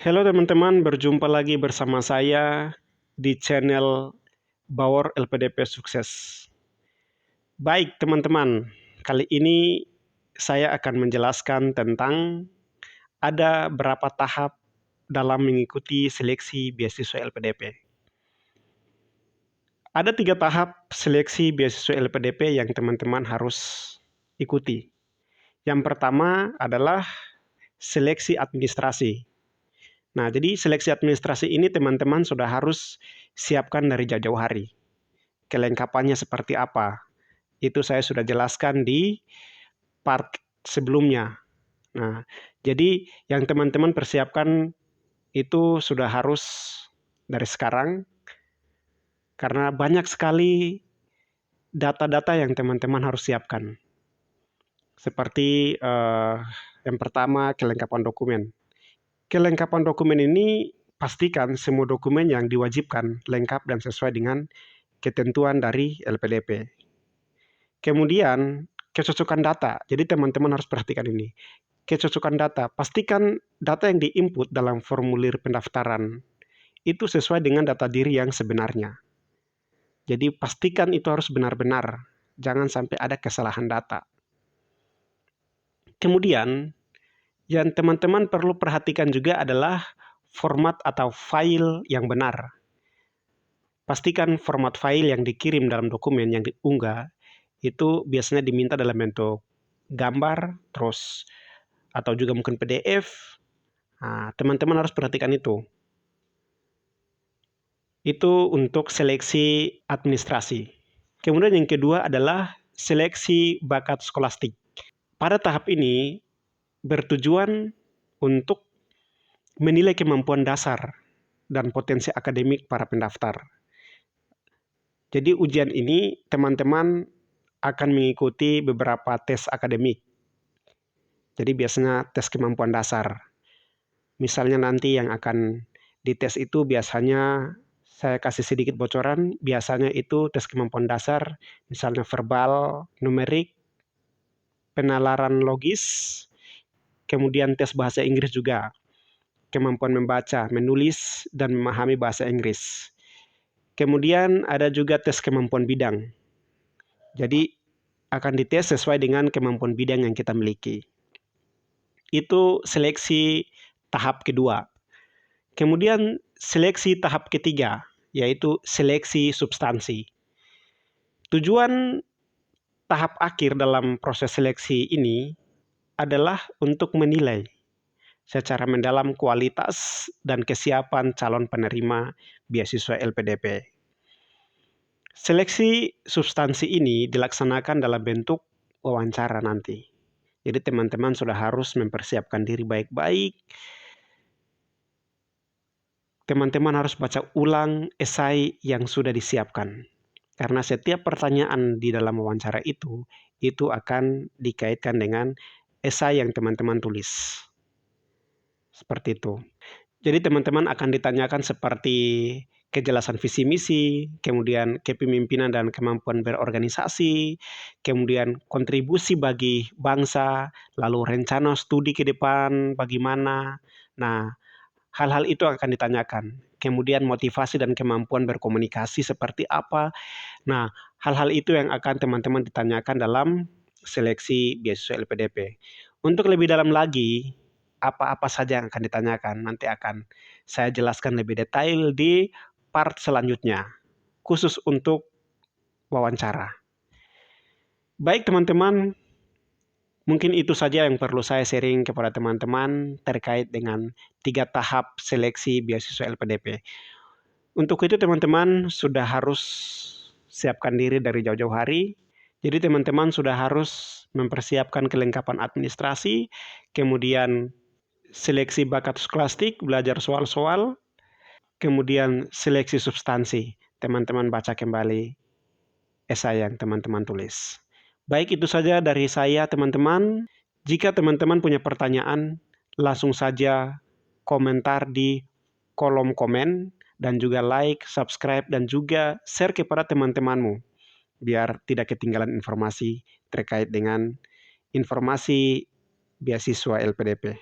Halo teman-teman, berjumpa lagi bersama saya di channel Bawor LPDP Sukses. Baik teman-teman, kali ini saya akan menjelaskan tentang ada berapa tahap dalam mengikuti seleksi beasiswa LPDP. Ada 3 tahap seleksi beasiswa LPDP yang teman-teman harus ikuti. Yang pertama adalah seleksi administrasi. Nah, jadi seleksi administrasi ini teman-teman sudah harus siapkan dari jauh-jauh hari. Kelengkapannya seperti apa? Itu saya sudah jelaskan di part sebelumnya. Nah, jadi yang teman-teman persiapkan itu sudah harus dari sekarang, karena banyak sekali data-data yang teman-teman harus siapkan. Seperti yang pertama, kelengkapan dokumen. Kelengkapan dokumen ini pastikan semua dokumen yang diwajibkan lengkap dan sesuai dengan ketentuan dari LPDP. Kemudian kecocokan data. Jadi teman-teman harus perhatikan ini. Kecocokan data. Pastikan data yang diinput dalam formulir pendaftaran itu sesuai dengan data diri yang sebenarnya. Jadi pastikan itu harus benar-benar. Jangan sampai ada kesalahan data. Kemudian yang teman-teman perlu perhatikan juga adalah format atau file yang benar. Pastikan format file yang dikirim dalam dokumen yang diunggah itu biasanya diminta dalam bentuk gambar, terus atau juga mungkin PDF. Nah, teman-teman harus perhatikan itu. Itu untuk seleksi administrasi. Kemudian yang kedua adalah seleksi bakat skolastik. Pada tahap ini bertujuan untuk menilai kemampuan dasar dan potensi akademik para pendaftar. Jadi ujian ini teman-teman akan mengikuti beberapa tes akademik. Jadi biasanya tes kemampuan dasar. Misalnya nanti yang akan dites itu biasanya saya kasih sedikit bocoran, biasanya itu tes kemampuan dasar, misalnya verbal, numerik, penalaran logis, kemudian tes bahasa Inggris juga, kemampuan membaca, menulis, dan memahami bahasa Inggris. Kemudian ada juga tes kemampuan bidang. Jadi akan dites sesuai dengan kemampuan bidang yang kita miliki. Itu seleksi tahap kedua. Kemudian seleksi tahap ketiga, yaitu seleksi substansi. Tujuan tahap akhir dalam proses seleksi ini adalah untuk menilai secara mendalam kualitas dan kesiapan calon penerima beasiswa LPDP. Seleksi substansi ini dilaksanakan dalam bentuk wawancara nanti. Jadi teman-teman sudah harus mempersiapkan diri baik-baik. Teman-teman harus baca ulang esai yang sudah disiapkan. Karena setiap pertanyaan di dalam wawancara itu akan dikaitkan dengan esai yang teman-teman tulis. Seperti itu. Jadi teman-teman akan ditanyakan seperti kejelasan visi misi, kemudian kepemimpinan dan kemampuan berorganisasi, kemudian kontribusi bagi bangsa, lalu rencana studi ke depan bagaimana. Nah, hal-hal itu akan ditanyakan. Kemudian motivasi dan kemampuan berkomunikasi seperti apa. Nah, hal-hal itu yang akan teman-teman ditanyakan dalam seleksi beasiswa LPDP. Untuk lebih dalam lagi, apa-apa saja yang akan ditanyakan, nanti akan saya jelaskan lebih detail di part selanjutnya, khusus untuk wawancara. Baik teman-teman, mungkin itu saja yang perlu saya sharing kepada teman-teman terkait dengan 3 tahap seleksi beasiswa LPDP. Untuk itu teman-teman sudah harus siapkan diri dari jauh-jauh hari. Jadi teman-teman sudah harus mempersiapkan kelengkapan administrasi, kemudian seleksi bakat skolastik, belajar soal-soal, kemudian seleksi substansi. Teman-teman baca kembali esai yang teman-teman tulis. Baik, itu saja dari saya teman-teman. Jika teman-teman punya pertanyaan, langsung saja komentar di kolom komen, dan juga like, subscribe, dan juga share kepada teman-temanmu, biar tidak ketinggalan informasi terkait dengan informasi beasiswa LPDP.